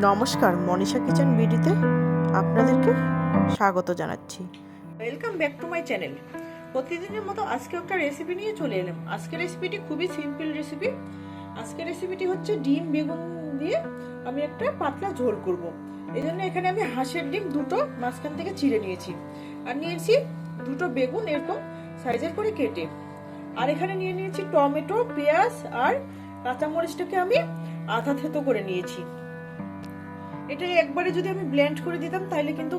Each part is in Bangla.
নমস্কার, মনীষা কিচেন বিডিতে আপনাদেরকে স্বাগত জানাচ্ছি। Welcome back to my channel. প্রতিদিনের মতো আজকে একটা রেসিপি নিয়ে চলে এলাম। আজকের রেসিপিটি খুবই সিম্পল রেসিপি। আজকের রেসিপিটি হচ্ছে ডিম বেগুন দিয়ে আমি একটা পাতলা ঝোল করব। এই জন্য এখানে আমি হাঁসের ডিম দুটো মাঝখান থেকে চিড়ে নিয়েছি, আর নিয়েছি দুটো বেগুন এরকম সাইজের করে কেটে, আর এখানে নিয়ে নিয়েছি টমেটো, পেঁয়াজ আর কাঁচামরিচটাকে আমি আধা থেতো করে নিয়েছি। এটা একবারে যদি আমি ব্লেন্ড করে দিতাম তাহলে কিন্তু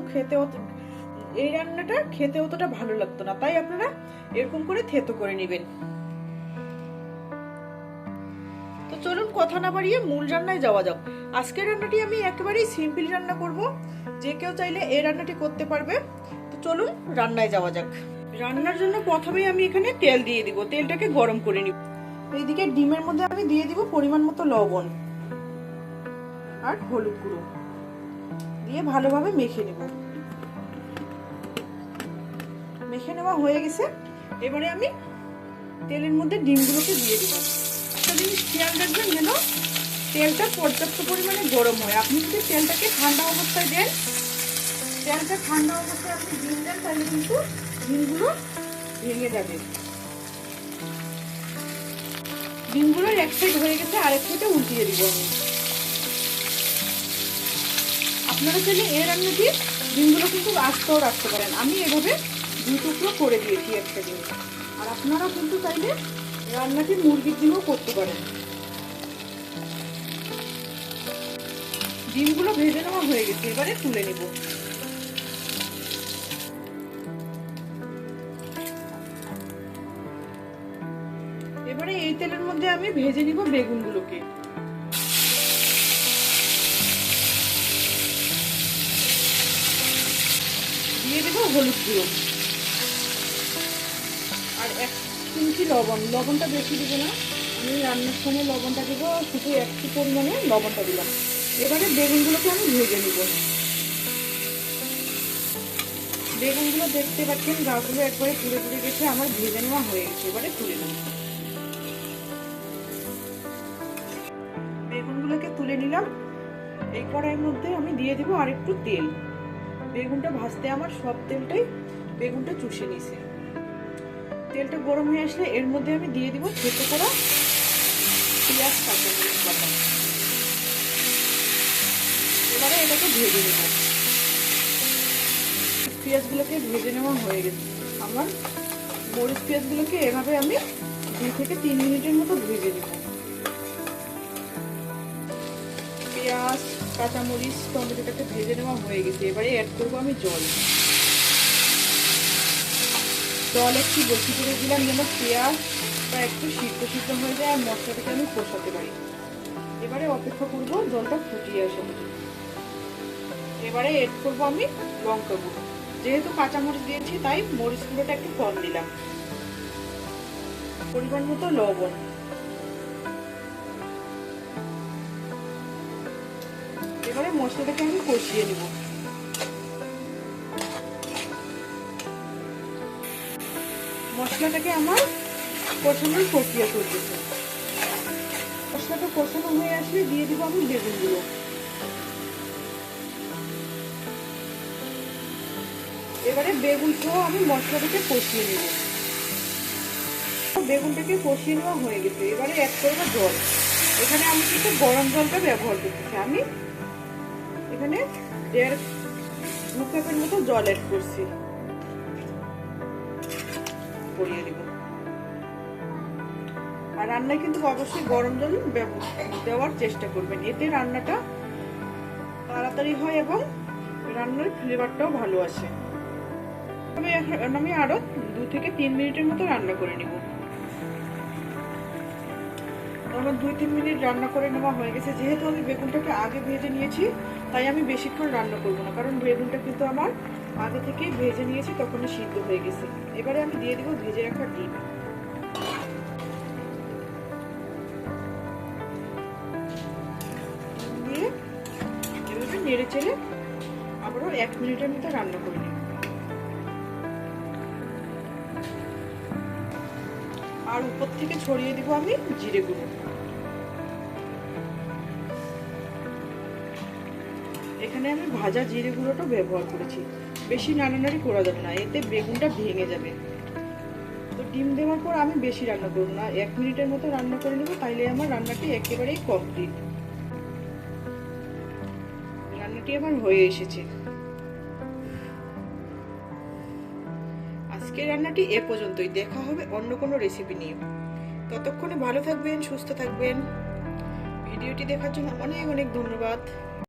এই রান্নাটা খেতে অতটা ভালো লাগতো না, তাই আপনারা এরকম করে থেতো করে নেবেন। তো চলুন কথা না বাড়িয়ে মূল রান্নায় যাওয়া যাক। আজকের রান্নাটি আমি একেবারেই সিম্পল রান্না করব, যে কেউ চাইলে এই রান্নাটি করতে পারবে। তো চলুন রান্নায় যাওয়া যাক। রান্নার জন্য প্রথমেই আমি এখানে তেল দিয়ে দিব, তেলটাকে গরম করে নিব। এইদিকে ডিমের মধ্যে আমি দিয়ে দিব পরিমাণ মতো লবণ আর হলুদ গুঁড়ো দিয়ে ভালোভাবে মেখে নেব। মেখে নেওয়া হয়ে গেছে। এবারে আমি তেলের মধ্যে ডিমগুলোকে দিয়ে দিব। একটা জিনিস খেয়াল রাখবেন যেন তেলটা পর্যাপ্ত পরিমাণে গরম হয়। আপনি যদি তেলটাকে ঠান্ডা অবস্থায় দেন, তেলটা ঠান্ডা অবস্থায় আপনি ডিম দেন, তাহলে কিন্তু ডিমগুলো ভেঙে যাবে। ডিমগুলোর এক সাইড হয়ে গেছে, আরেক সাইডে উল্টিয়ে দিব আমি। আপনারা চাইলে এই রান্নাটি ডিমগুলো কিন্তু আস্তেও রাখতে পারেন। আমি এভাবে দুই টুকরো করে দিয়েছি একটা ডিম, আর আপনারা কিন্তু চাইলে রান্নাটি মুরগির ডিমও করতে পারেন। ডিমগুলো ভেজে নেওয়া হয়ে গেছে, এবারে তুলে নিব। এবারে এই তেলের মধ্যে আমি ভেজে নিব বেগুনগুলোকে। দিয়ে দেব হলুদ গুঁড়ো আর 1 চিমটি লবণ। লবণটা বেশি দিব না, আমি রান্নার সময় লবণটা দেবো, শুধু একটু পরিমাণে লবণটা দিলাম। এবারে বেগুনগুলোকে আমি ভেজে নিব। বেগুনগুলো দেখতে পাচ্ছেন গাগুলো একবারে পুড়ে পুড়ে গেছে, আমার ভেজে নেওয়া হয়ে গেছে। এবারে তুলে নেব। বেগুনগুলোকে তুলে নিলাম। এই কড়াইয়ের মধ্যে আমি দিয়ে দিব আর একটু তেল। বেগুনটা ভাজতে আমার সব তেলটাই বেগুনটা চুষে নিছে। তেলটা গরম হয়ে আসলে এর মধ্যে আমি দিয়ে দিব থেতো করা পেঁয়াজ, কাঁচামরিচ বাটা। এবারে এটাকে ভেজে নেব। পেঁয়াজগুলোকে ভেজে নেওয়া হয়ে গেছে আমার। মরিচ পেঁয়াজগুলোকে এভাবে আমি 2 থেকে 3 মিনিটের মতো ভেজে নেব। পেঁয়াজ, কাঁচামরিচ, টমেটোটাকে ভেজে নেওয়া হয়ে গেছে। এবারে অ্যাড করবো আমি জল। জল একটু বেশি করে দিলাম যেন পেঁয়াজটা একটু সিদ্ধ হয়ে যায় আর মশলাটাকে আমি কষাতে পারি। এবারে অপেক্ষা করবো জলটা ফুটিয়ে আসা। এবারে এড করবো আমি লঙ্কা গুঁড়ো। যেহেতু কাঁচামরিচ দিয়েছি তাই মরিচ গুঁড়োটা একটু কম দিলাম। পরিমাণ মতো লবণ। এবারে মশলাটাকে আমি কষিয়ে নেব। মশলাটাকে আমার কষানোর প্রক্রিয়া চলতেছে। মশলাটা কষানো হয়ে আসলে দিয়ে দিব আমি বেগুনগুলো। এবারে বেগুন সহ আমি মশলাটাকে কষিয়ে নেব। বেগুনটাকে কষিয়ে নেওয়া হয়ে গেছে। এবারে অ্যাড করবো জল। এখানে আমি কিন্তু গরম জলটা ব্যবহার করতেছি। আমি এখানে 1.5 কাপের মতো জল অ্যাড করছি। করিয়ে দিব। আর রান্নায় কিন্তু অবশ্যই গরম জল দেওয়ার চেষ্টা করবেন, এতে রান্নাটা তাড়াতাড়ি হয় এবং রান্নার ফ্লেভারটাও ভালো আসে। তবে আমি আরো 2 থেকে 3 মিনিটের মতো রান্না করে নিব। আমার 2-3 মিনিট রান্না করে নেওয়া হয়ে গেছে। যেহেতু আমি বেগুনটাকে আগে ভেজে নিয়েছি তাই আমি বেশিক্ষণ রান্না করব না, কারণ বেগুনটা কিন্তু আমার আগে থেকেই ভেজে নিয়েছি, তখনই সিদ্ধ হয়ে গেছে। এবারে আমি দিয়ে দিব ভেজে রাখা ডিম। দিয়ে এভাবে নেড়ে চেড়ে আবারও 1 মিনিটের মতো রান্না করে নিব। আর উপর থেকে ছড়িয়ে দিব আমি জিরে গুঁড়ো। এখানে আমি ভাজা জিরে গুঁড়োটা ব্যবহার করেছি। বেশি নাড়ানাড়ি করা যাবে না, এতে বেগুনটা ভেঙে যাবে। তো ডিম দেওয়ার পর আমি বেশি রান্না করব না, 1 মিনিটের মতো রান্না করে নেব, তাইলে আমার রান্নাটি একেবারেই কমপ্লিট। রান্নাটি আমার হয়ে এসেছে। আজকের রান্নাটি এ পর্যন্তই, দেখা হবে অন্য কোনো রেসিপি নিয়ে। ততক্ষণে ভালো থাকবেন, সুস্থ থাকবেন। ভিডিওটি দেখার জন্য অনেক অনেক ধন্যবাদ।